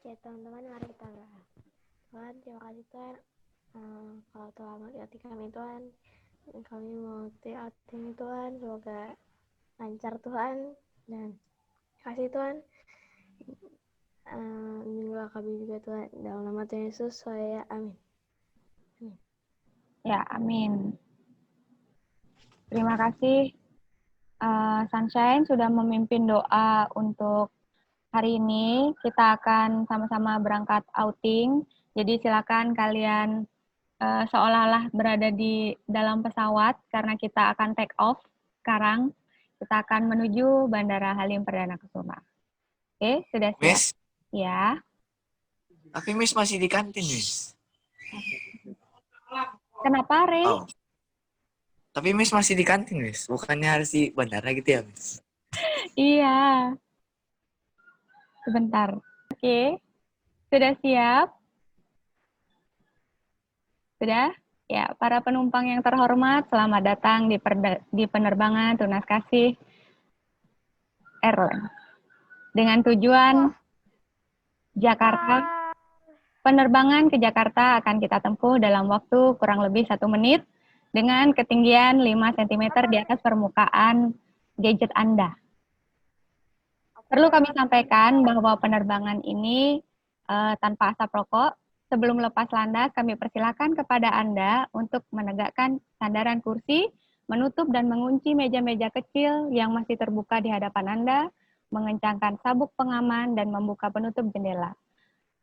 Oke teman-teman, mari kita berdoa. Tuhan, terima kasih Tuhan, kalau telah mengikuti kami Tuhan. Kami mau outing Tuhan, semoga lancar Tuhan. Dan terima kasih Tuhan, bimbinglah kami juga Tuhan. Dalam nama Tuhan Yesus, saya amin. Amin. Ya, amin. Terima kasih Sunshine sudah memimpin doa untuk hari ini. Kita akan sama-sama berangkat outing. Jadi silakan kalian seolah-olah berada di dalam pesawat karena kita akan take off sekarang. Kita akan menuju Bandara Halim Perdana Kusuma. Oke, sudah siap? Miss, Ya. tapi Miss masih di kantin, Miss. Kenapa, Rey? Oh. Tapi Miss masih di kantin, Miss. Bukannya harus di bandara gitu ya, Miss? Iya. Sebentar. Oke. Sudah siap? Sudah? Ya, para penumpang yang terhormat, selamat datang di penerbangan Tunas Kasih Airlines. Dengan tujuan Jakarta, penerbangan ke Jakarta akan kita tempuh dalam waktu kurang lebih 1 menit dengan ketinggian 5 cm di atas permukaan gadget Anda. Perlu kami sampaikan bahwa penerbangan ini tanpa asap rokok. Sebelum lepas landas, kami persilakan kepada Anda untuk menegakkan sandaran kursi, menutup dan mengunci meja-meja kecil yang masih terbuka di hadapan Anda, mengencangkan sabuk pengaman, dan membuka penutup jendela.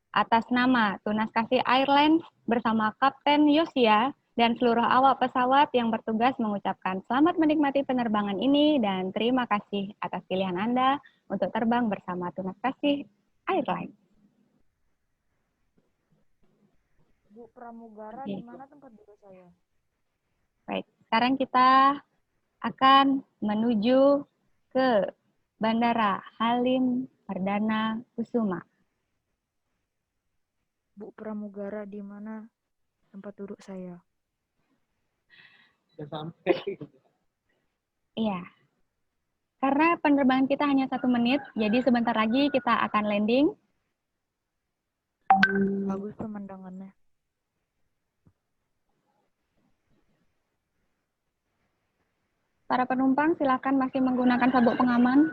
Atas nama Tunas Kasih Airlines bersama Kapten Yosia dan seluruh awak pesawat yang bertugas mengucapkan selamat menikmati penerbangan ini dan terima kasih atas pilihan Anda untuk terbang bersama Tunas Kasih Airlines. Bu Pramugara, di mana tempat duduk saya? Baik, sekarang kita akan menuju ke Bandara Halim Perdana Kusuma. Bu Pramugara, di mana tempat duduk saya? Sudah sampai. Iya. Karena penerbangan kita hanya 1 menit, jadi sebentar lagi kita akan landing. Bagus pemandangannya. Para penumpang silakan masih menggunakan sabuk pengaman.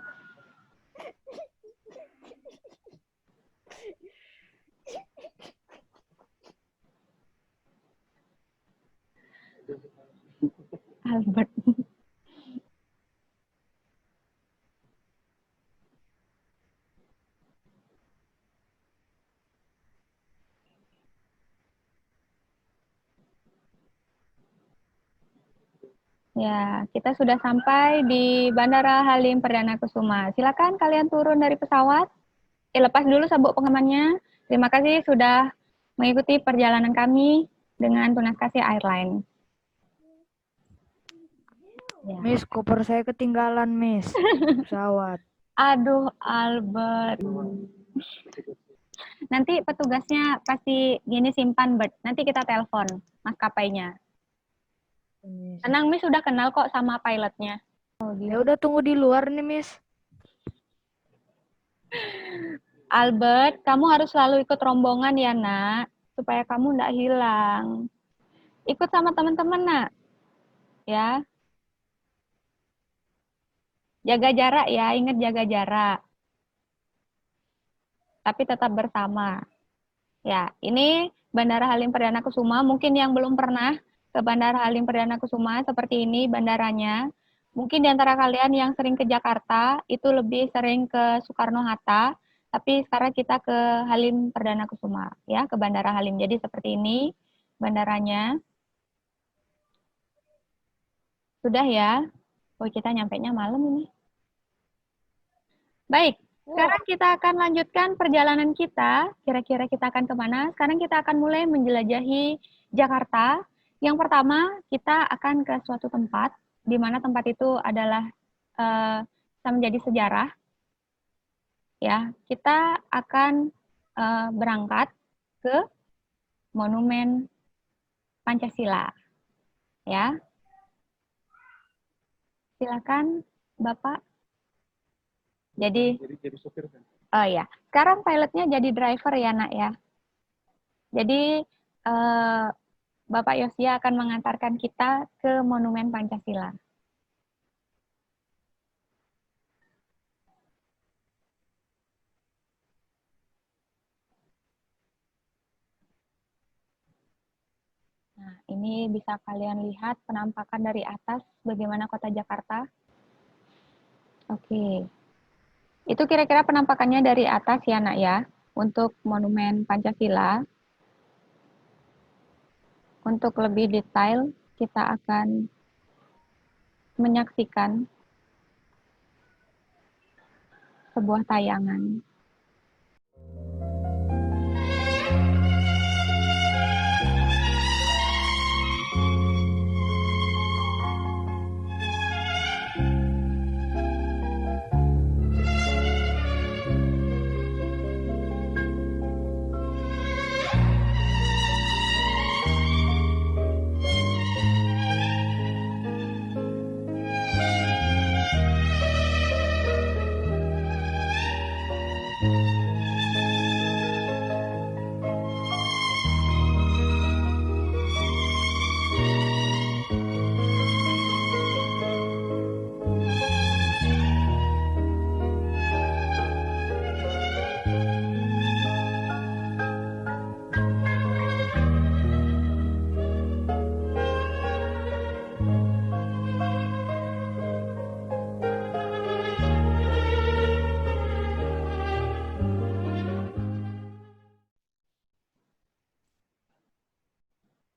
Albert. Ya, kita sudah sampai di Bandara Halim Perdana Kusuma. Silakan kalian turun dari pesawat. Lepas dulu sabuk pengamannya. Terima kasih sudah mengikuti perjalanan kami dengan Tunas Kasih Airlines. Ya. Miss, koper saya ketinggalan, Miss. Pesawat. Aduh, Albert. Nanti petugasnya kasih gini, simpan, Bert. Nanti kita telepon maskapainya. Tenang, Miss sudah kenal kok sama pilotnya. Oh, Ya udah tunggu di luar nih, Miss. Albert, kamu harus selalu ikut rombongan ya, Nak, supaya kamu nggak hilang. Ikut sama teman-teman, Nak. Ya. Jaga jarak ya, ingat jaga jarak. Tapi tetap bersama. Ya, ini Bandara Halim Perdana Kusuma. Mungkin yang belum pernah ke Bandara Halim Perdana Kusuma seperti ini bandaranya. Mungkin di antara kalian yang sering ke Jakarta, itu lebih sering ke Soekarno-Hatta. Tapi sekarang kita ke Halim Perdana Kusuma, ya, ke Bandara Halim. Jadi seperti ini bandaranya. Sudah ya? Oh, kita nyampainya malam ini. Baik, sekarang kita akan lanjutkan perjalanan kita. Kira-kira kita akan kemana? Sekarang kita akan mulai menjelajahi Jakarta. Yang pertama, kita akan ke suatu tempat, di mana tempat itu adalah bisa menjadi sejarah. Ya, kita akan berangkat ke Monumen Pancasila. Ya, silakan Bapak. Jadi sopir kan? Oh ya, sekarang pilotnya jadi driver ya nak ya. Jadi Bapak Yosia akan mengantarkan kita ke Monumen Pancasila. Nah, ini bisa kalian lihat penampakan dari atas bagaimana kota Jakarta. Oke. Itu kira-kira penampakannya dari atas ya nak ya, untuk Monumen Pancasila. Untuk lebih detail, kita akan menyaksikan sebuah tayangan.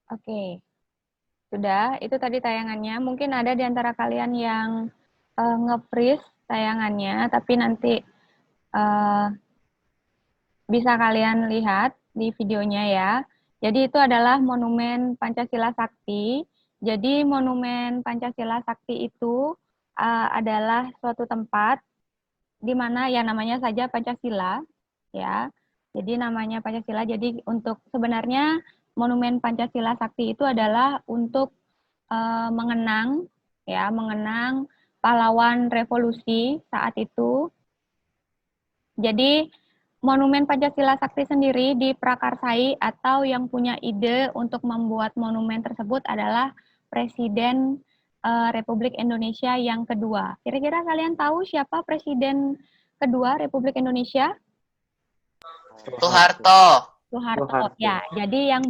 Oke, sudah. Itu tadi tayangannya. Mungkin ada di antara kalian yang nge-freeze tayangannya, tapi nanti bisa kalian lihat di videonya ya. Jadi itu adalah Monumen Pancasila Sakti. Jadi Monumen Pancasila Sakti itu adalah suatu tempat di mana ya namanya saja Pancasila ya. Jadi namanya Pancasila. Jadi untuk sebenarnya Monumen Pancasila Sakti itu adalah untuk mengenang ya, mengenang pahlawan revolusi saat itu. Jadi Monumen Pancasila Sakti sendiri diprakarsai atau yang punya ide untuk membuat monumen tersebut adalah Presiden Republik Indonesia yang kedua. Kira-kira kalian tahu siapa Presiden kedua Republik Indonesia? Soeharto. Soeharto. Ya, jadi yang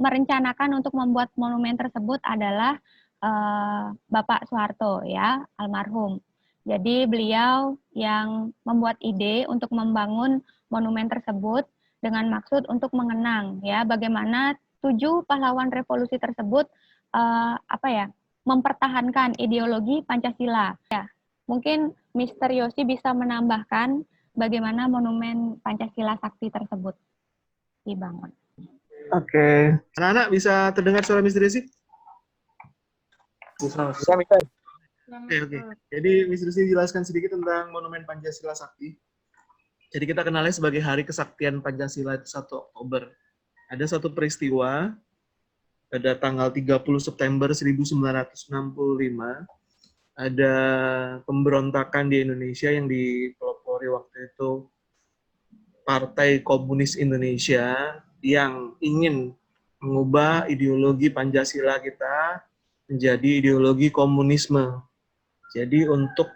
merencanakan untuk membuat monumen tersebut adalah Bapak Soeharto ya, almarhum. Jadi beliau yang membuat ide untuk membangun monumen tersebut dengan maksud untuk mengenang ya bagaimana 7 pahlawan revolusi tersebut mempertahankan ideologi Pancasila. Ya, mungkin Mr. Yosi bisa menambahkan bagaimana monumen Pancasila Sakti tersebut dibangun. Oke. Anak-anak bisa terdengar suara Mr. Yosi? Bisa. Oke. Jadi Mr. Yosi jelaskan sedikit tentang Monumen Pancasila Sakti. Jadi kita kenalnya sebagai Hari Kesaktian Pancasila itu 1 Oktober. Ada satu peristiwa pada tanggal 30 September 1965. Ada pemberontakan di Indonesia yang dipelopori waktu itu Partai Komunis Indonesia yang ingin mengubah ideologi Pancasila kita menjadi ideologi komunisme. Jadi untuk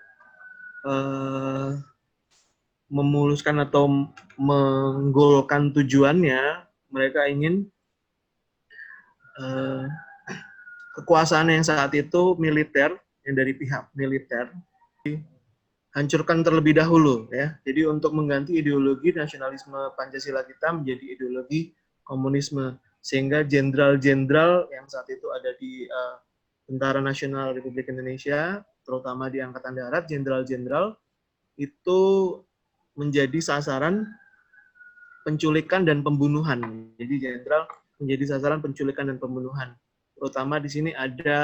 memuluskan atau menggolkan tujuannya, mereka ingin kekuasaan yang saat itu militer, yang dari pihak militer, hancurkan terlebih dahulu ya. Jadi untuk mengganti ideologi nasionalisme Pancasila kita menjadi ideologi komunisme, sehingga jenderal-jenderal yang saat itu ada di Tentara Nasional Republik Indonesia, terutama di Angkatan Darat, jenderal-jenderal itu menjadi sasaran penculikan dan pembunuhan. Jadi jenderal menjadi sasaran penculikan dan pembunuhan. Terutama di sini ada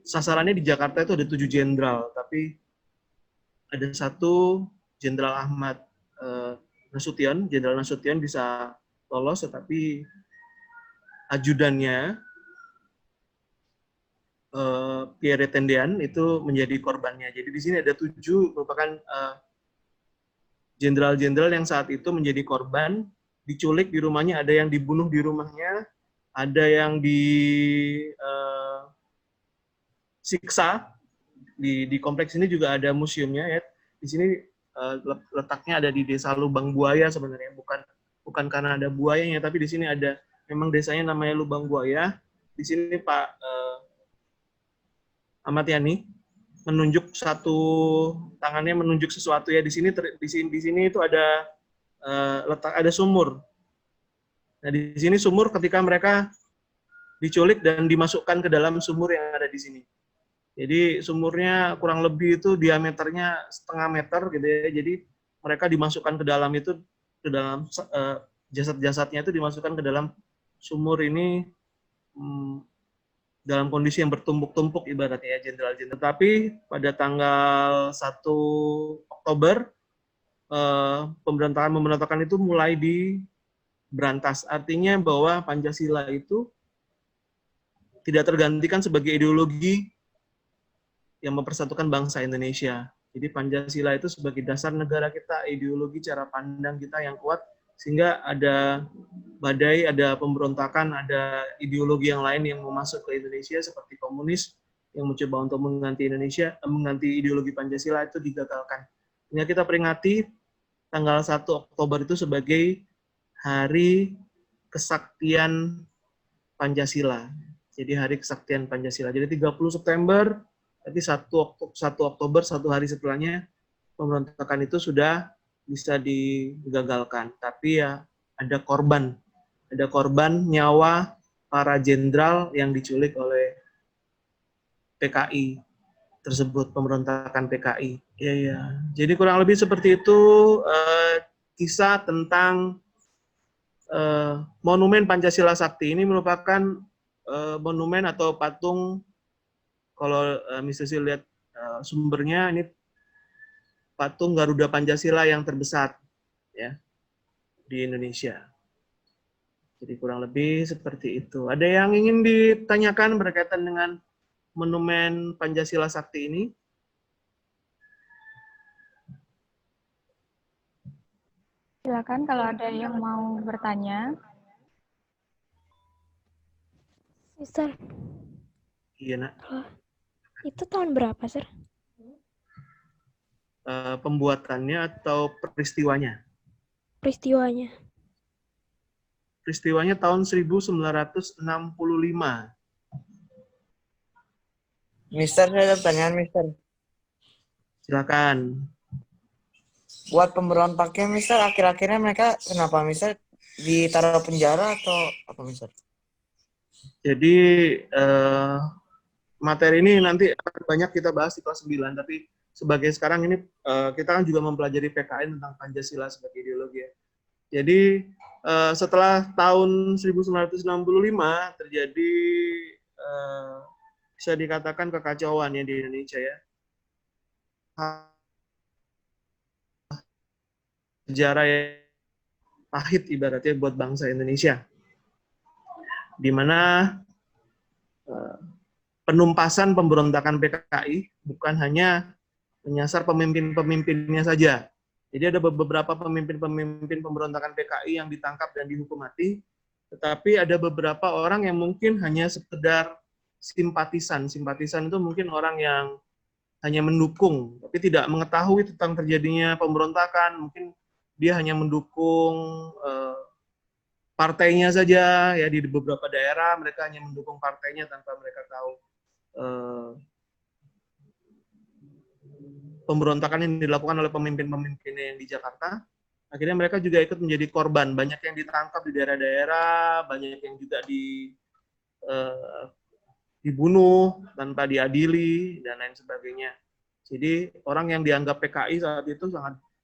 sasarannya di Jakarta itu ada 7 jenderal, tapi ada 1 Jenderal Ahmad Nasution, Jenderal Nasution bisa lolos, tetapi ajudannya Pierre Tendean itu menjadi korbannya. Jadi di sini ada 7 merupakan jenderal-jenderal yang saat itu menjadi korban, diculik di rumahnya, ada yang dibunuh di rumahnya, ada yang disiksa. Di kompleks ini juga ada museumnya ya. Di sini letaknya ada di Desa Lubang Buaya sebenarnya, bukan karena ada buayanya, tapi di sini ada memang desanya namanya Lubang Buaya. Di sini Pak Ahmad Yani menunjuk tangannya menunjuk sesuatu ya. Di sini itu ada ada sumur. Nah, di sini sumur ketika mereka diculik dan dimasukkan ke dalam sumur yang ada di sini. Jadi sumurnya kurang lebih itu diameternya setengah meter gitu ya. Jadi mereka dimasukkan ke dalam jasad-jasadnya itu dimasukkan ke dalam sumur ini dalam kondisi yang bertumpuk-tumpuk ibaratnya ya, jenderal-jenderal. Tapi pada tanggal 1 Oktober pemberontakan itu mulai diberantas. Artinya bahwa Pancasila itu tidak tergantikan sebagai ideologi yang mempersatukan bangsa Indonesia. Jadi Pancasila itu sebagai dasar negara kita, ideologi cara pandang kita yang kuat, sehingga ada badai, ada pemberontakan, ada ideologi yang lain yang mau masuk ke Indonesia seperti komunis yang mencoba untuk mengganti ideologi Pancasila itu digagalkan. Sehingga kita peringati tanggal 1 Oktober itu sebagai Hari Kesaktian Pancasila. Jadi Hari Kesaktian Pancasila. Jadi 30 September, tapi 1 Oktober, 1 hari setelahnya, pemberontakan itu sudah bisa digagalkan. Tapi ya ada korban nyawa para jenderal yang diculik oleh PKI tersebut, pemberontakan PKI. Ya. Jadi kurang lebih seperti itu kisah tentang Monumen Pancasila Sakti. Ini merupakan monumen atau patung. Kalau Mr. Sil lihat sumbernya, ini patung Garuda Pancasila yang terbesar ya di Indonesia. Jadi kurang lebih seperti itu. Ada yang ingin ditanyakan berkaitan dengan Monumen Pancasila Sakti ini? Silakan kalau ada yang mau bertanya. Mister, Iya, Nak. itu tahun berapa, Sir? Pembuatannya atau peristiwanya? Peristiwanya. Peristiwanya tahun 1965. Mister, saya ada pertanyaan, Mister. Silakan. Buat pemberontaknya, Mister, akhir-akhirnya mereka kenapa, Mister? Ditaruh penjara atau apa, Mister? Jadi materi ini nanti akan banyak kita bahas di kelas 9, tapi sebagai sekarang ini kita kan juga mempelajari PKN tentang Pancasila sebagai ideologi ya. Jadi setelah tahun 1965 terjadi bisa dikatakan kekacauan ya di Indonesia ya. Sejarah yang pahit ibaratnya buat bangsa Indonesia. Di mana penumpasan pemberontakan PKI bukan hanya menyasar pemimpin-pemimpinnya saja. Jadi ada beberapa pemimpin-pemimpin pemberontakan PKI yang ditangkap dan dihukum mati, tetapi ada beberapa orang yang mungkin hanya sekedar simpatisan. Simpatisan itu mungkin orang yang hanya mendukung, tapi tidak mengetahui tentang terjadinya pemberontakan. Mungkin dia hanya mendukung partainya saja, ya di beberapa daerah mereka hanya mendukung partainya tanpa mereka tahu pemberontakan yang dilakukan oleh pemimpin-pemimpinnya yang di Jakarta. Akhirnya mereka juga ikut menjadi korban. Banyak yang ditangkap di daerah-daerah, banyak yang juga dibunuh tanpa diadili dan lain sebagainya. Jadi orang yang dianggap PKI saat itu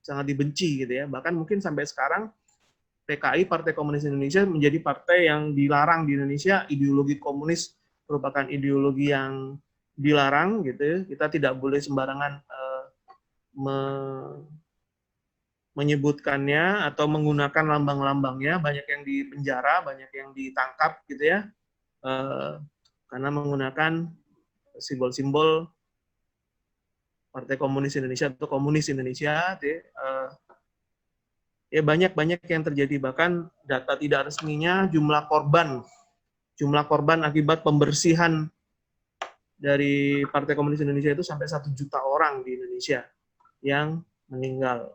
sangat dibenci gitu ya. Bahkan mungkin sampai sekarang PKI, Partai Komunis Indonesia, menjadi partai yang dilarang di Indonesia. Ideologi komunis merupakan ideologi yang dilarang gitu ya. Kita tidak boleh sembarangan menyebutkannya atau menggunakan lambang-lambangnya. Banyak yang dipenjara, banyak yang ditangkap gitu ya, karena menggunakan simbol-simbol Partai Komunis Indonesia atau Komunis Indonesia, ya banyak yang terjadi. Bahkan data tidak resminya jumlah korban akibat pembersihan dari Partai Komunis Indonesia itu sampai 1 juta orang di Indonesia yang meninggal.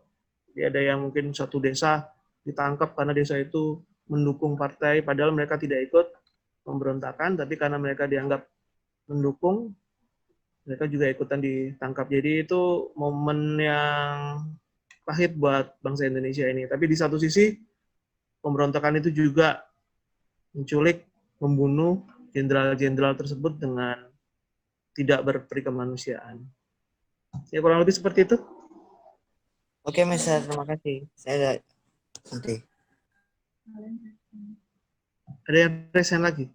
Jadi ada yang mungkin satu desa ditangkap karena desa itu mendukung partai, padahal mereka tidak ikut pemberontakan, tapi karena mereka dianggap mendukung, mereka juga ikutan ditangkap. Jadi itu momen yang pahit buat bangsa Indonesia ini. Tapi di satu sisi, pemberontakan itu juga menculik, membunuh jenderal-jenderal tersebut dengan tidak berperi kemanusiaan. Ya kurang lebih seperti itu. Oke, Mister, terima kasih. Saya nanti. Ada yang resen lagi?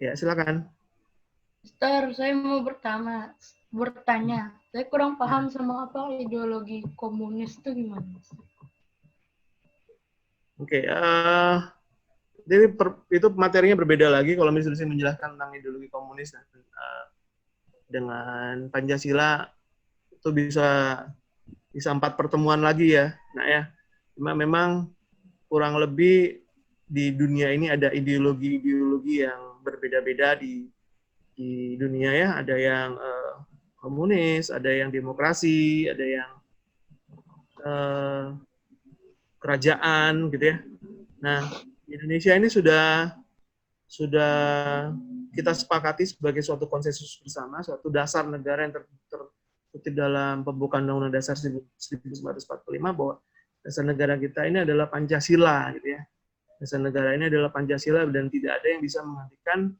Ya, silakan. Mister, saya mau bertanya. Saya kurang paham sama apa ideologi komunis itu gimana? Oke, jadi itu materinya berbeda lagi kalau misalnya saya menjelaskan tentang ideologi komunis dengan Pancasila itu bisa 4 pertemuan lagi ya. Nah ya, cuma memang kurang lebih di dunia ini ada ideologi-ideologi yang berbeda-beda di dunia ya. Ada yang komunis, ada yang demokrasi, ada yang kerajaan gitu ya. Nah, Indonesia ini sudah kita sepakati sebagai suatu konsensus bersama, suatu dasar negara yang terkutip dalam pembukaan Undang-Undang Dasar 1945 bahwa dasar negara kita ini adalah Pancasila gitu ya. Dasar negara ini adalah Pancasila dan tidak ada yang bisa menghentikan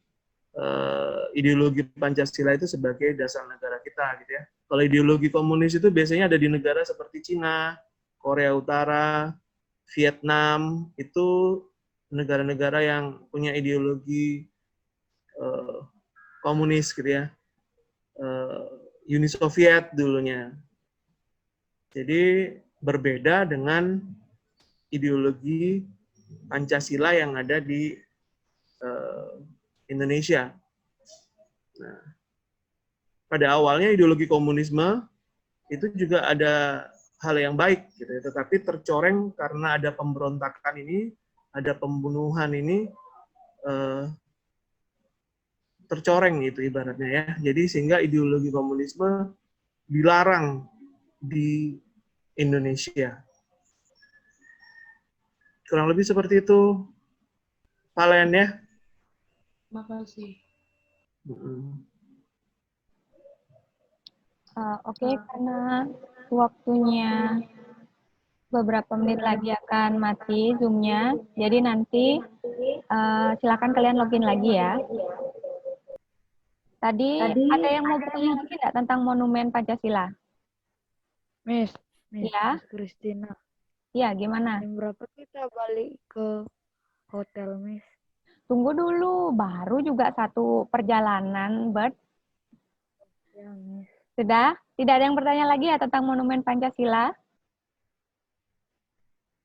ideologi Pancasila itu sebagai dasar negara kita gitu ya. Kalau ideologi komunis itu biasanya ada di negara seperti Cina, Korea Utara, Vietnam, itu negara-negara yang punya ideologi komunis gitu ya. Uni Soviet dulunya. Jadi berbeda dengan ideologi Pancasila yang ada di Indonesia. Nah, pada awalnya ideologi komunisme itu juga ada hal yang baik, gitu ya, tetapi tercoreng karena ada pemberontakan ini, ada pembunuhan ini, tercoreng itu ibaratnya ya. Jadi sehingga ideologi komunisme dilarang di Indonesia. Kurang lebih seperti itu, Valen ya. Makasih. Oke, karena waktunya beberapa menit lagi akan mati Zoom-nya, jadi nanti silakan kalian login lagi ya. Tadi ada yang mau bertanya lagi nggak tentang Monumen Pancasila? Miss, Ya. Miss Christina. Iya, gimana? Jam berapa kita balik ke hotel, Miss? Tunggu dulu, baru juga 1 perjalanan, Bert. Ya, Miss. Sudah? Tidak ada yang bertanya lagi ya tentang Monumen Pancasila?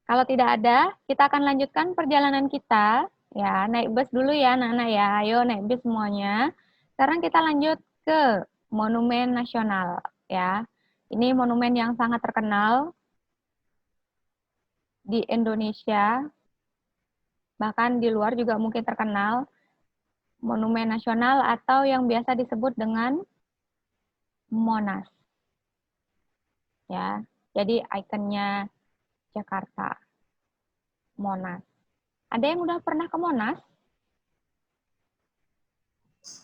Kalau tidak ada, kita akan lanjutkan perjalanan kita. Ya, naik bus dulu ya, anak-anak ya. Ayo naik bus semuanya. Sekarang kita lanjut ke Monumen Nasional. Ya, ini monumen yang sangat terkenal di Indonesia. Bahkan di luar juga mungkin terkenal, Monumen Nasional atau yang biasa disebut dengan Monas. Ya, jadi ikonnya Jakarta, Monas. Ada yang udah pernah ke Monas?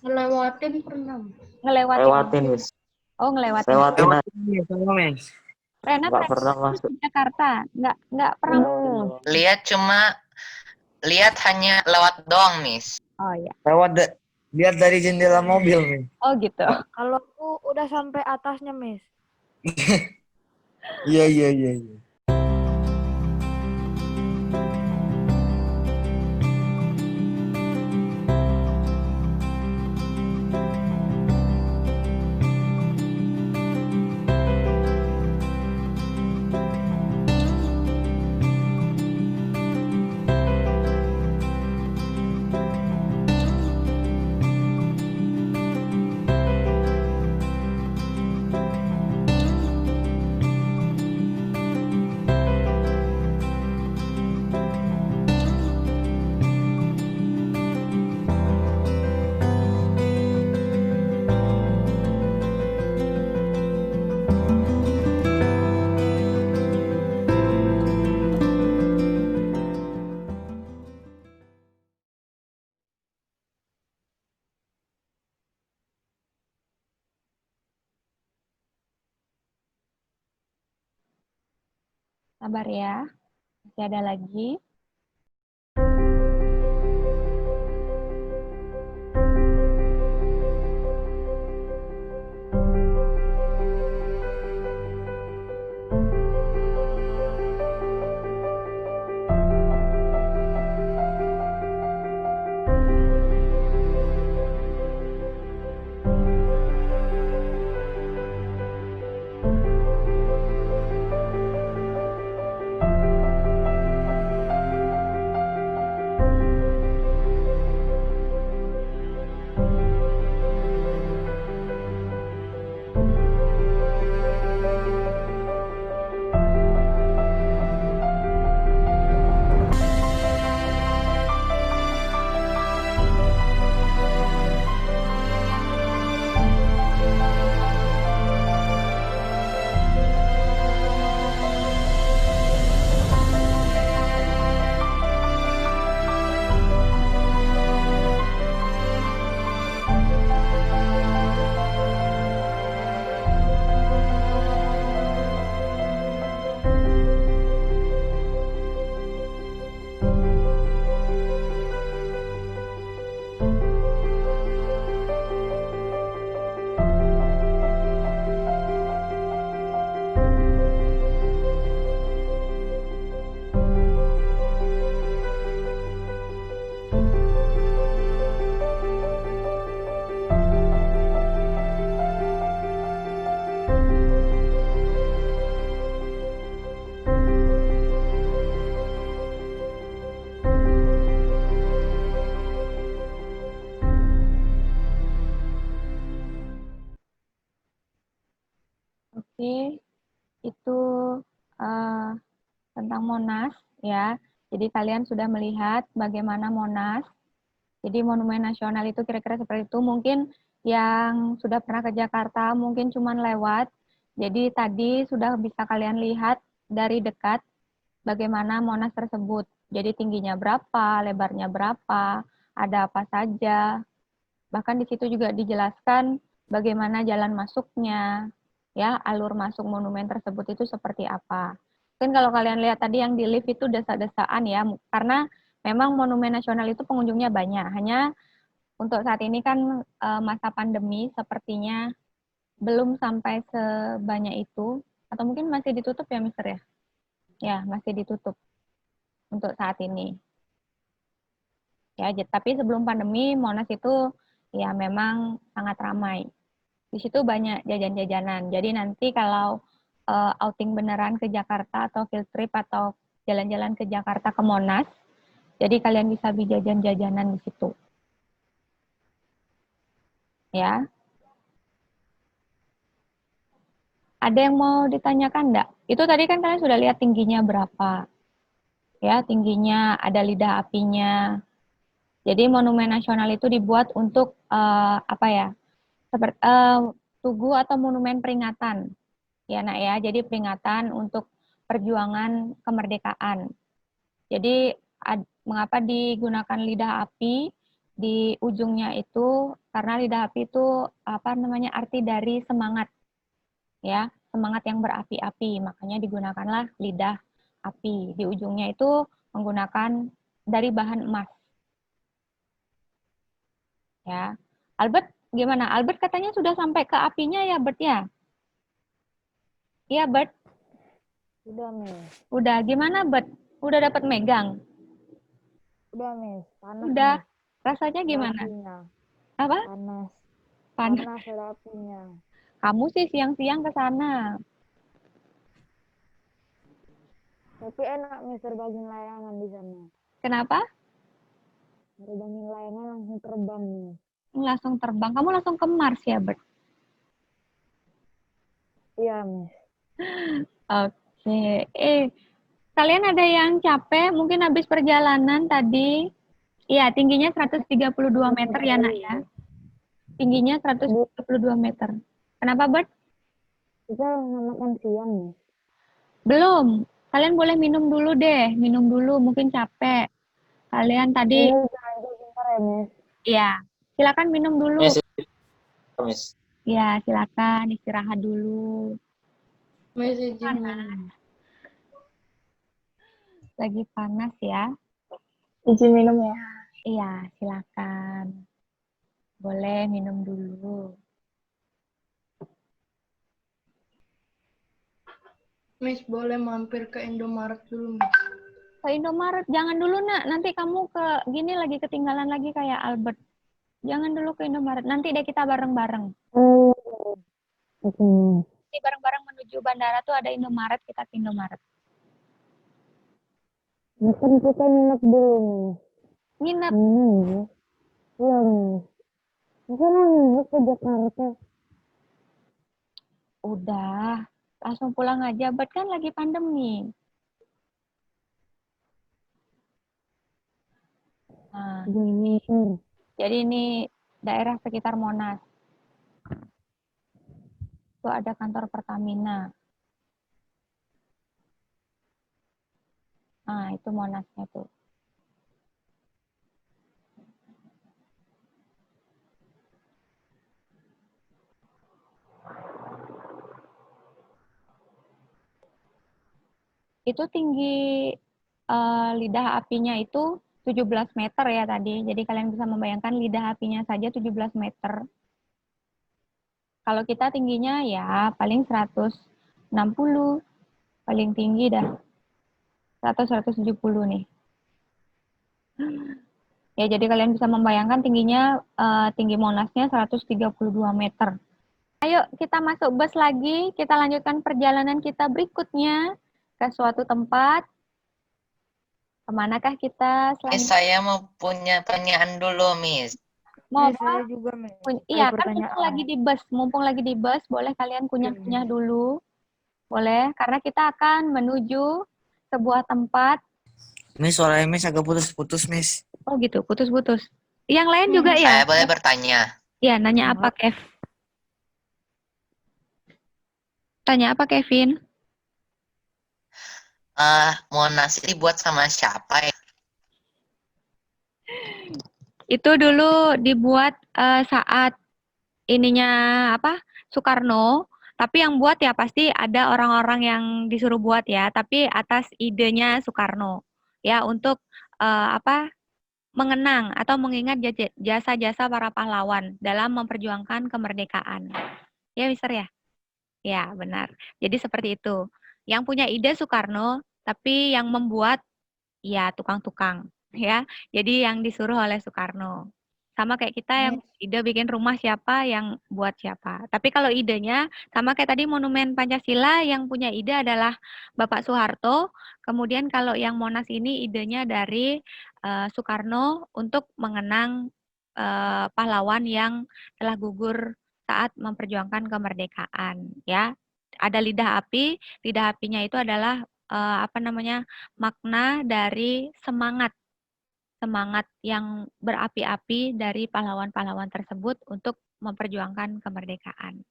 Ngelewatin pernah. Lewatin, Miss. Oh, ngelewatin. Lewatin aja, Miss. Rena Nggak pernah masuk. ke Jakarta? Nggak pernah. Lihat hanya lewat doang, Miss. Oh ya. Lihat dari jendela mobil, Miss. Oh gitu. Kalau aku udah sampai atasnya, Miss. Iya. Sabar ya. Masih ada lagi. Oke, itu eh, tentang Monas ya. Jadi kalian sudah melihat bagaimana Monas. Jadi Monumen Nasional itu kira-kira seperti itu. Mungkin yang sudah pernah ke Jakarta mungkin cuma lewat. Jadi tadi sudah bisa kalian lihat dari dekat bagaimana Monas tersebut. Jadi tingginya berapa, lebarnya berapa, ada apa saja. Bahkan di situ juga dijelaskan bagaimana jalan masuknya, ya, alur masuk monumen tersebut itu seperti apa. Mungkin kalau kalian lihat tadi yang di lift itu desa-desaan ya, karena memang Monumen Nasional itu pengunjungnya banyak. Hanya untuk saat ini kan masa pandemi sepertinya belum sampai sebanyak itu, atau mungkin masih ditutup ya, Mister ya? Ya, masih ditutup untuk saat ini. Ya, tapi sebelum pandemi Monas itu ya memang sangat ramai. Di situ banyak jajan-jajanan. Jadi nanti kalau outing beneran ke Jakarta atau field trip atau jalan-jalan ke Jakarta ke Monas, jadi kalian bisa beli jajan-jajanan di situ. Ya. Ada yang mau ditanyakan enggak? Itu tadi kan kalian sudah lihat tingginya berapa. Ya, tingginya ada lidah apinya. Jadi Monumen Nasional itu dibuat untuk apa ya? Seperti tugu atau monumen peringatan. Ya, Nak ya. Jadi peringatan untuk perjuangan kemerdekaan. Jadi mengapa digunakan lidah api di ujungnya itu? Karena lidah api itu apa namanya? Arti dari semangat. Ya, semangat yang berapi-api. Makanya digunakanlah lidah api. Di ujungnya itu menggunakan dari bahan emas. Ya. Albert gimana? Albert katanya sudah sampai ke apinya ya, Bert ya? Iya, Bert. Udah, Miss. Udah. Gimana, Bert? Udah dapat megang? Udah, Miss. Panas. Udah. Miss. Rasanya Ada gimana? apinya. Apa? Panas. Panas. Panas ada apinya. Kamu sih siang-siang ke sana. Tapi enak, Miss, terbangin layangan di sana. Kenapa? Terbangin layangan langsung terbang, Miss. Langsung terbang. Kamu langsung ke Mars ya, Bert? Iya, Miss. Oke. Kalian ada yang capek? Mungkin habis perjalanan tadi? Iya, tingginya 132 meter ya, Nak ya. Tingginya 132 meter. Kenapa, Bert? Kita makan siang, Miss. Belum. Kalian boleh minum dulu deh. Minum dulu, mungkin capek. Kalian tadi, Ini aja bentar ya, Miss. ya, silakan minum dulu. Miss. Miss. Ya, silakan istirahat dulu. Miss izin minum. lagi panas ya. Izin minum ya. Iya, silakan. Boleh minum dulu. Miss, boleh mampir ke Indomaret dulu, Miss. Ke Indomaret, jangan dulu nak. Nanti kamu gini lagi ketinggalan lagi kayak Albert. Jangan dulu ke Indomaret. Nanti deh kita bareng-bareng. Nanti bareng-bareng menuju bandara tuh ada Indomaret, kita ke Indomaret. Bukan kita nginep dulu. Nginep. Iya, kita nginep ke Jakarta. Udah, langsung pulang aja. Bet kan lagi pandemi. Nah, jadi ini daerah sekitar Monas. Tuh ada kantor Pertamina. Nah, itu Monasnya tuh. Itu tinggi lidah apinya itu 17 meter ya tadi. Jadi kalian bisa membayangkan lidah apinya saja 17 meter. Kalau kita tingginya ya paling 160. Paling tinggi dah. 170 nih. Ya, jadi kalian bisa membayangkan tingginya, tinggi Monasnya 132 meter. Ayo kita masuk bus lagi, kita lanjutkan perjalanan kita berikutnya ke suatu tempat. Kemanakah kita Miss, selanjutnya? saya mau punya pertanyaan dulu, Miss. Mau Saya apa? juga, Miss. Iya, Ada kan pertanyaan. mumpung lagi di bus, boleh kalian kunyah-kunyah dulu. Boleh, karena kita akan menuju sebuah tempat. Miss, suara Miss agak putus-putus, Miss. Oh gitu, putus-putus. Yang lain juga ya? Saya boleh bertanya? Ya, nanya apa, Kev? Tanya apa, Kevin? Monas ini buat sama siapa ya? Itu dulu dibuat saat ininya apa? Soekarno, tapi yang buat ya pasti ada orang-orang yang disuruh buat ya, tapi atas idenya Soekarno. Ya, untuk apa? Mengenang atau mengingat jasa-jasa para pahlawan dalam memperjuangkan kemerdekaan. Ya, Mister ya? Ya, benar. Jadi seperti itu. Yang punya ide Soekarno, tapi yang membuat ya tukang-tukang, ya. Jadi yang disuruh oleh Soekarno. Sama kayak kita yang ide bikin rumah siapa, yang buat siapa. Tapi kalau idenya sama kayak tadi Monumen Pancasila, yang punya ide adalah Bapak Soeharto. Kemudian kalau yang Monas ini idenya dari Soekarno untuk mengenang pahlawan yang telah gugur saat memperjuangkan kemerdekaan, ya. Ada lidah api. Lidah apinya itu adalah apa namanya? Makna dari semangat yang berapi-api dari pahlawan-pahlawan tersebut untuk memperjuangkan kemerdekaan.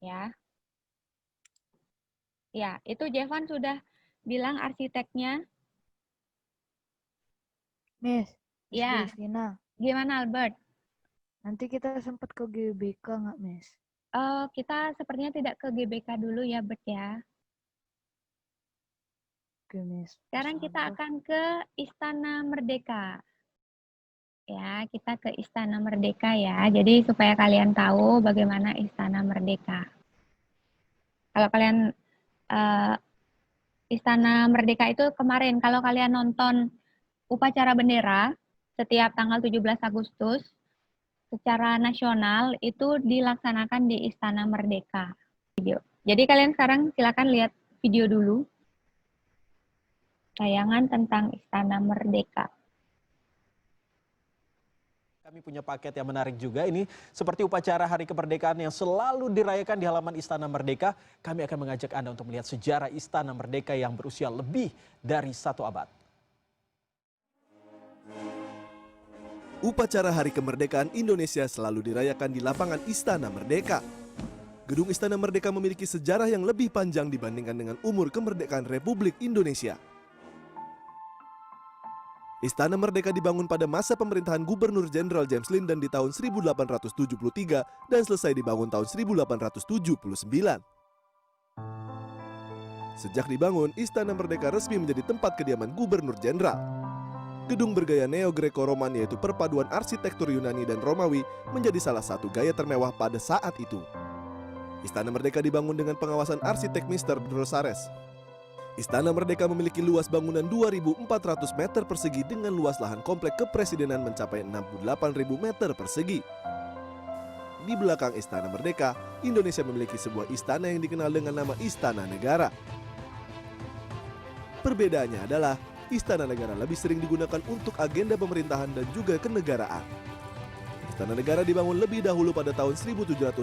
Ya. Ya, itu Jevan sudah bilang arsiteknya. Miss, Ya. Justina, Gimana Albert? nanti kita sempat ke GBK nggak, Miss? Kita sepertinya tidak ke GBK dulu ya, Bert ya. Oke, Miss. Sekarang kita akan ke Istana Merdeka. Ya, kita ke Istana Merdeka ya. Jadi supaya kalian tahu bagaimana Istana Merdeka. Kalau kalian Istana Merdeka itu kemarin, kalau kalian nonton upacara bendera setiap tanggal 17 Agustus secara nasional itu dilaksanakan di Istana Merdeka. Jadi kalian sekarang silakan lihat video dulu. Tayangan tentang Istana Merdeka. Kami punya paket yang menarik juga, ini seperti upacara Hari Kemerdekaan yang selalu dirayakan di halaman Istana Merdeka. Kami akan mengajak Anda untuk melihat sejarah Istana Merdeka yang berusia lebih dari 1 abad. Upacara Hari Kemerdekaan Indonesia selalu dirayakan di lapangan Istana Merdeka. Gedung Istana Merdeka memiliki sejarah yang lebih panjang dibandingkan dengan umur kemerdekaan Republik Indonesia. Istana Merdeka dibangun pada masa pemerintahan Gubernur Jenderal James Linden di tahun 1873 dan selesai dibangun tahun 1879. Sejak dibangun, Istana Merdeka resmi menjadi tempat kediaman Gubernur Jenderal. Gedung bergaya neo-Greco-Roman yaitu perpaduan arsitektur Yunani dan Romawi menjadi salah satu gaya termewah pada saat itu. Istana Merdeka dibangun dengan pengawasan arsitek Mr. Drosares. Istana Merdeka memiliki luas bangunan 2.400 meter persegi dengan luas lahan komplek kepresidenan mencapai 68.000 meter persegi. Di belakang Istana Merdeka, Indonesia memiliki sebuah istana yang dikenal dengan nama Istana Negara. Perbedaannya adalah Istana Negara lebih sering digunakan untuk agenda pemerintahan dan juga kenegaraan. Istana Negara dibangun lebih dahulu pada tahun 1796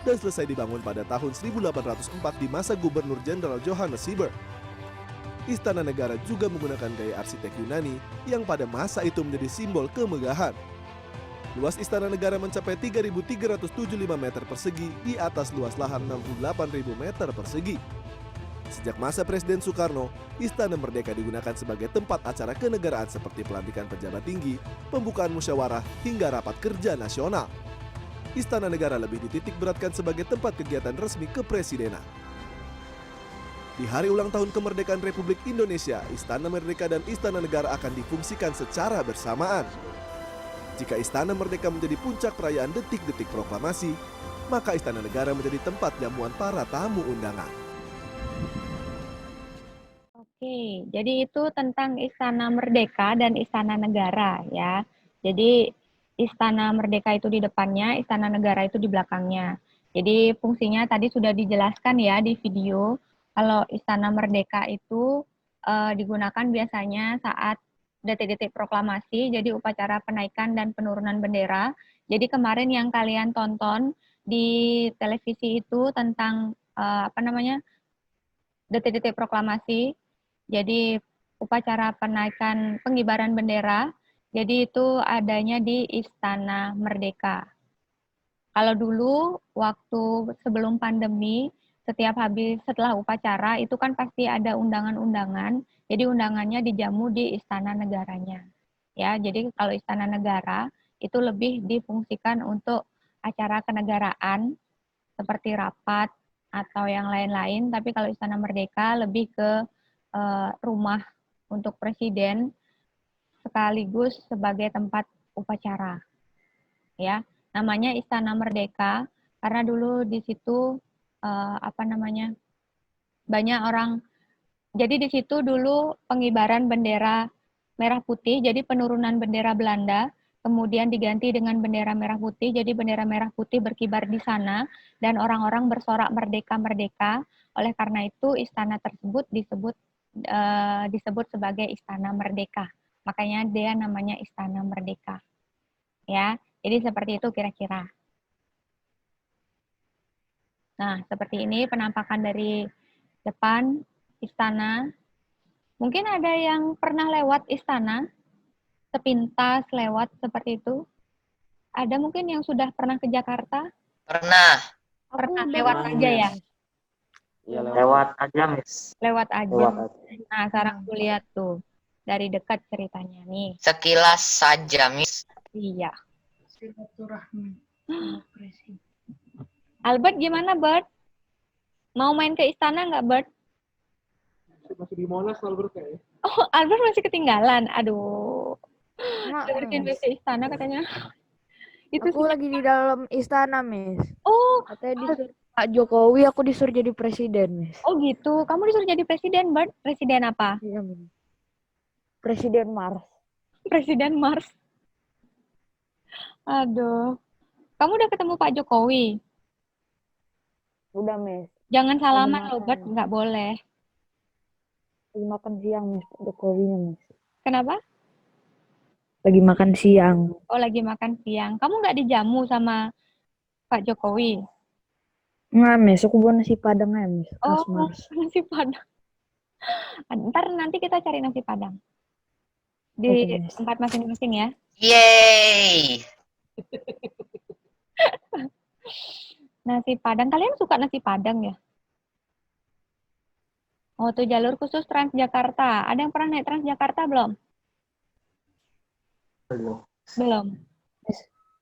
dan selesai dibangun pada tahun 1804 di masa Gubernur Jenderal Johannes Sieber. Istana Negara juga menggunakan gaya arsitek Yunani yang pada masa itu menjadi simbol kemegahan. Luas Istana Negara mencapai 3.375 meter persegi di atas luas lahan 68.000 meter persegi. Sejak masa Presiden Soekarno, Istana Merdeka digunakan sebagai tempat acara kenegaraan seperti pelantikan pejabat tinggi, pembukaan musyawarah, hingga rapat kerja nasional. Istana Negara lebih dititik beratkan sebagai tempat kegiatan resmi kepresidenan. Di hari ulang tahun kemerdekaan Republik Indonesia, Istana Merdeka dan Istana Negara akan difungsikan secara bersamaan. Jika Istana Merdeka menjadi puncak perayaan detik-detik proklamasi, maka Istana Negara menjadi tempat jamuan para tamu undangan. Oke, jadi itu tentang Istana Merdeka dan Istana Negara ya. Jadi Istana Merdeka itu di depannya, Istana Negara itu di belakangnya. Jadi fungsinya tadi sudah dijelaskan ya di video. Kalau Istana Merdeka itu digunakan biasanya saat detik-detik proklamasi, jadi upacara penaikan dan penurunan bendera. Jadi kemarin yang kalian tonton di televisi itu tentang detik-detik proklamasi. Jadi upacara penaikan pengibaran bendera, jadi itu adanya di Istana Merdeka. Kalau dulu waktu sebelum pandemi, setelah upacara itu kan pasti ada undangan-undangan, jadi undangannya dijamu di Istana Negaranya. Ya, jadi kalau Istana Negara itu lebih difungsikan untuk acara kenegaraan seperti rapat atau yang lain-lain, tapi kalau Istana Merdeka lebih ke rumah untuk presiden sekaligus sebagai tempat upacara. Ya, namanya Istana Merdeka karena dulu di situ banyak orang. Jadi di situ dulu pengibaran bendera merah putih, jadi penurunan bendera Belanda, kemudian diganti dengan bendera merah putih, jadi bendera merah putih berkibar di sana dan orang-orang bersorak merdeka merdeka. Oleh karena itu istana tersebut disebut sebagai Istana Merdeka. Makanya dia namanya Istana Merdeka. Ya, jadi seperti itu kira-kira. Nah, seperti ini penampakan dari depan istana. Mungkin ada yang pernah lewat istana, sepintas lewat seperti itu. Ada mungkin yang sudah pernah ke Jakarta? Pernah. Pernah lewat aja ya? Ya, lewat aja, Miss. Lewat aja. Nah, sekarang aku lihat tuh. Dari dekat ceritanya nih. Sekilas saja, Miss. Iya. Silaturahmi. Albert gimana, Bert? Mau main ke istana nggak, Bert? Masih di Monas, Albert kayaknya. Oh, Albert masih ketinggalan. Aduh. Bersihin ke istana katanya. Itu aku lagi di dalam istana, Miss. Oh, katanya disuruh Pak Jokowi, aku disuruh jadi presiden, Miss. Oh gitu. Kamu disuruh jadi presiden, Bert? Presiden apa? Iya, Miss. Presiden Mars. Presiden Mars. Aduh. Kamu udah ketemu Pak Jokowi? Udah, Miss. Jangan salaman loh, Bert. Nggak boleh. Lagi makan siang, Miss. Pak Jokowinya, Miss. Kenapa? Lagi makan siang. Oh, lagi makan siang. Kamu nggak dijamu sama Pak Jokowi? Nggak, Miss. Aku bawa nasi padang aja, Miss. Oh, Mars. nasi padang. Ntar nanti kita cari nasi padang. Di tempat masing-masing ya. Yeay! Nasi padang. Kalian suka nasi padang ya? Oh, tuh jalur khusus Transjakarta. Ada yang pernah naik Transjakarta belum? Belum.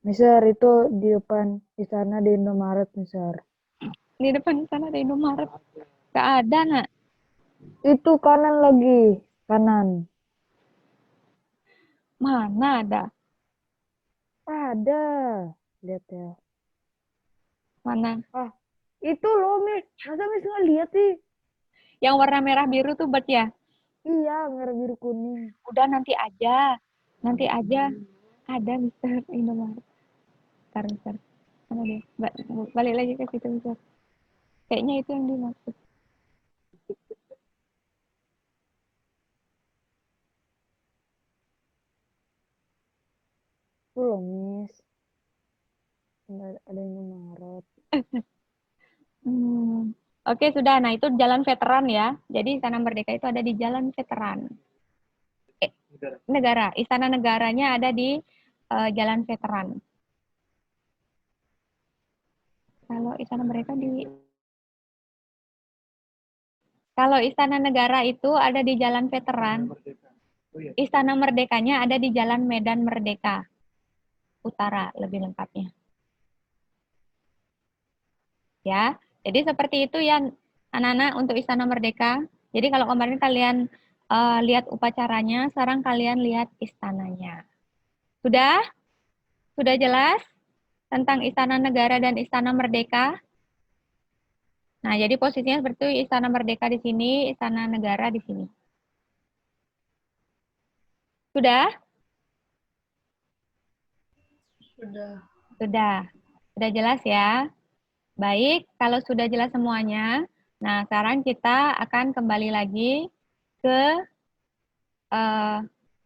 Mister, itu di depan istana di Indomaret, Mister. Di depan sana ada Indomaret. Gak ada, Nak. Itu kanan lagi. Kanan. Mana ada? Ada. Lihat ya. Mana? Itu loh, Miss. Masa Miss nggak lihat sih? Yang warna merah biru tuh bird ya? Iya, merah biru kuning. Udah nanti aja. Nanti aja. Ada Mister Indomaret. Bentar. Mana dia? Balik lagi ke situ, Mister. Kayaknya itu yang dimaksud. Itu loh, Miss. Ada Indomaret. Oke, sudah. Nah, itu jalan veteran ya. Jadi Istana Merdeka itu ada di jalan veteran. Negara. Istana negaranya ada di jalan veteran. Kalau Istana Merdeka Kalau Istana Negara itu ada di Jalan Veteran. Istana Merdekanya ada di Jalan Medan Merdeka Utara, lebih lengkapnya. Ya, jadi seperti itu ya anak-anak untuk Istana Merdeka. Jadi kalau kemarin kalian lihat upacaranya, sekarang kalian lihat istananya. Sudah? Sudah jelas tentang Istana Negara dan Istana Merdeka? Nah, jadi posisinya seperti itu, Istana Merdeka di sini, Istana Negara di sini. Sudah? Sudah. Sudah jelas ya? Baik, kalau sudah jelas semuanya, nah sekarang kita akan kembali lagi ke,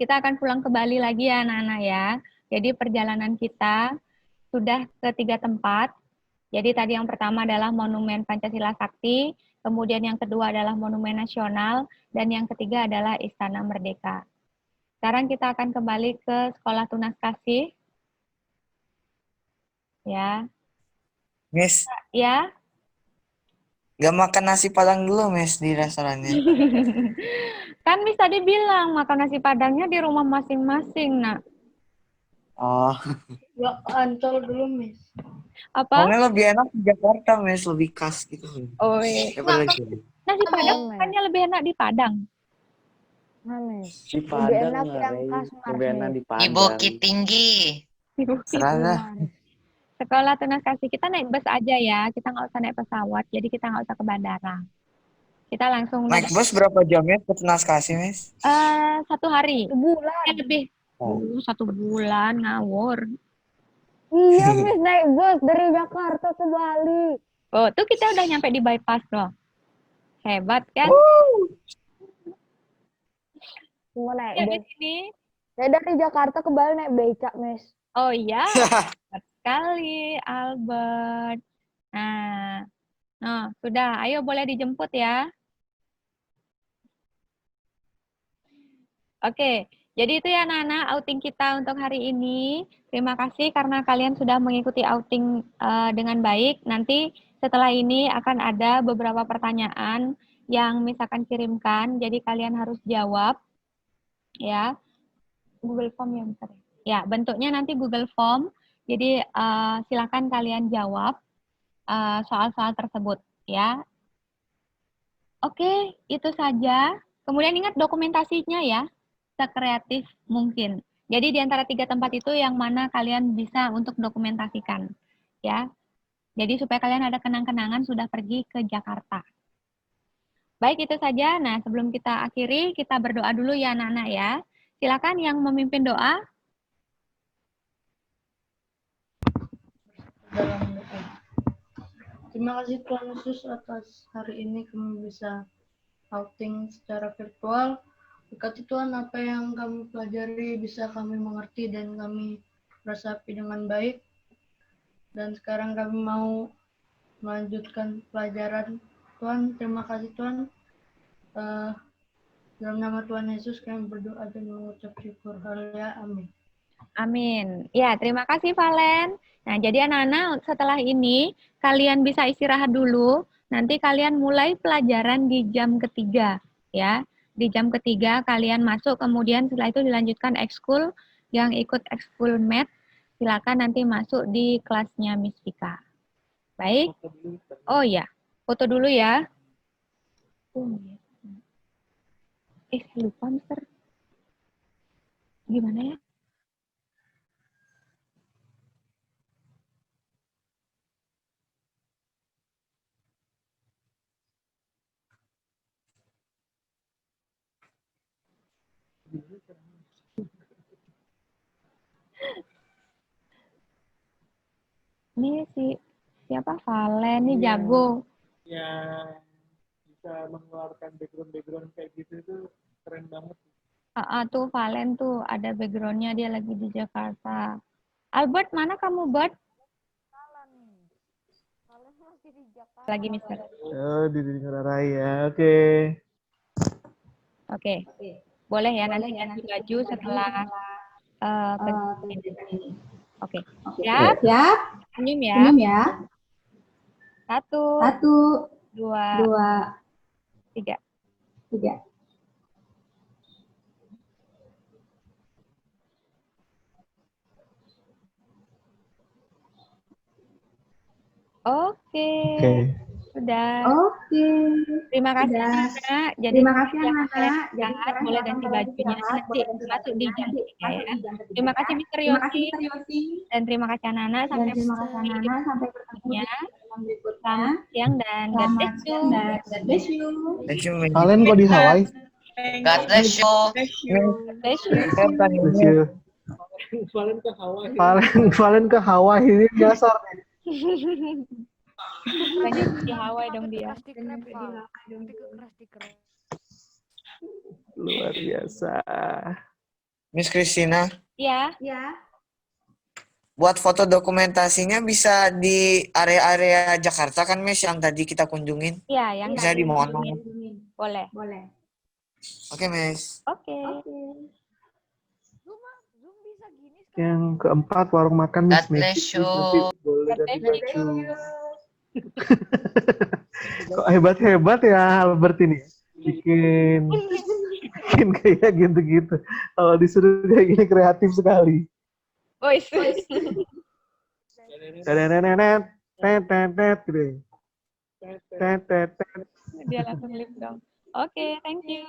kita akan pulang ke Bali lagi ya anak-anak ya. Jadi perjalanan kita sudah ke 3 tempat. Jadi tadi yang pertama adalah Monumen Pancasila Sakti, kemudian yang kedua adalah Monumen Nasional, dan yang ketiga adalah Istana Merdeka. Sekarang kita akan kembali ke Sekolah Tunas Kasih. Ya. Miss, Ya. gak makan nasi padang dulu, Miss, di restorannya. Kan bisa dibilang makan nasi padangnya di rumah masing-masing, Nak. Oh. Ya, Ancol dulu, Miss. Apa? Soalnya lebih enak di Jakarta, Miss, lebih khas gitu. Oh iya. Nasi Padang bukannya lebih enak di Padang? Di Padang enak yang khas lebih enak di Di Padang. Bukit Tinggi. Serah. Sekolah Tunas Kasih, kita naik bus aja ya, kita nggak usah naik pesawat, jadi kita nggak usah ke bandara. Kita langsung Naik bus berapa jam ya ke Tunas Kasih, Miss? 1 hari. Sebulan. Lebih. 1 bulan, ngawur. Iya, Miss, naik bus dari Jakarta ke Bali. Oh, tuh kita udah nyampe di bypass loh. Hebat kan? Cuma naik Ya, bus. di sini. Saya dari Jakarta ke Bali naik becak, Miss. Oh iya, hebat sekali, Albert. Nah, sudah. Ayo boleh dijemput ya. Oke, jadi itu ya anak-anak outing kita untuk hari ini. Terima kasih karena kalian sudah mengikuti outing dengan baik. Nanti setelah ini akan ada beberapa pertanyaan yang misalkan kirimkan, jadi kalian harus jawab. Ya, Google Form ya bentar. Ya, bentuknya nanti Google Form. Jadi silakan kalian jawab soal-soal tersebut ya. Oke, itu saja. Kemudian ingat dokumentasinya ya, sekreatif mungkin. Jadi di antara 3 tempat itu yang mana kalian bisa untuk dokumentasikan ya. Jadi supaya kalian ada kenang-kenangan sudah pergi ke Jakarta. Baik, itu saja. Nah, sebelum kita akhiri, kita berdoa dulu ya anak-anak ya. Silakan yang memimpin doa. Dalam doa. Terima kasih Tuhan Yesus atas hari ini kami bisa outing secara virtual. Berkati Tuhan apa yang kami pelajari bisa kami mengerti dan kami resapi dengan baik. Dan sekarang kami mau melanjutkan pelajaran. Tuhan, terima kasih Tuhan. Dalam nama Tuhan Yesus kami berdoa dan mengucap syukur. Haleluya. Amin. Amin. Ya, terima kasih Valen. Nah, jadi anak-anak setelah ini kalian bisa istirahat dulu. Nanti kalian mulai pelajaran di jam ketiga, ya. Di jam ketiga kalian masuk, kemudian setelah itu dilanjutkan ekskul. Yang ikut ekskul math, silakan nanti masuk di kelasnya Miss Vika. Baik. Oh ya, foto dulu ya. Saya lupa, Mister. Gimana ya? Ini siapa Valen nih jago. Yang bisa mengeluarkan background kayak gitu itu keren banget. Tuh Valen tuh ada backgroundnya, dia lagi di Jakarta. Albert, mana kamu, Bert? Kalian masih di Jakarta. Lagi, Mister. Oh, di Ngurah Raya. Oke. Oke. Boleh ya nanti ganti baju setelah ini. Oke. Siap? Siap? Senyum ya. Senyum ya. 1, 1, 2, 3. 3. Oke. Sudah. Oke. Terima kasih, Sudah. Nana. Jadi Terima kasih, sekarang Nana. kalian Jadi istirahat, sekarang boleh silakan ganti kalian bajunya istirahat, nanti boleh ganti masuk di jam nanti 3 masuk ya. di jam 3 Terima kasih, ya. Mister Terima kasih, Yosi. Mr. Yosi. Dan terima kasih, Nana. Dan Sampai terima kasih, bertemu Nana. Sampai bertemu di berikutnya. pertemuan berikutnya. Selamat siang dan God bless Selamat you. siang dan God bless you. Thank you, Miss. Kalian kok di Hawaii? God bless you. Bless you. Saya pengen Bless you. Valen ke Hawaii ini dasar nih. Pengen di Hawaii dong dia. Luar biasa. Miss Christina, Iya. Ya. buat foto dokumentasinya bisa di area-area Jakarta kan, Miss, yang tadi kita kunjungin? Iya, yang Bisa di Mono. boleh. Boleh. Oke, Miss. Oke. Zoom bisa gini sekarang. Yang keempat, warung makan God Miss Miss. bless you. Nanti boleh ganti God bless baju. Kok hebat-hebat ya Albert ini. Bikin kayak gitu-gitu. Kalau disuruh kayak gini kreatif sekali. Woi. Tenenenet, tetetet gitu. Tetetet. Dia langsung live dong. Oke, thank you.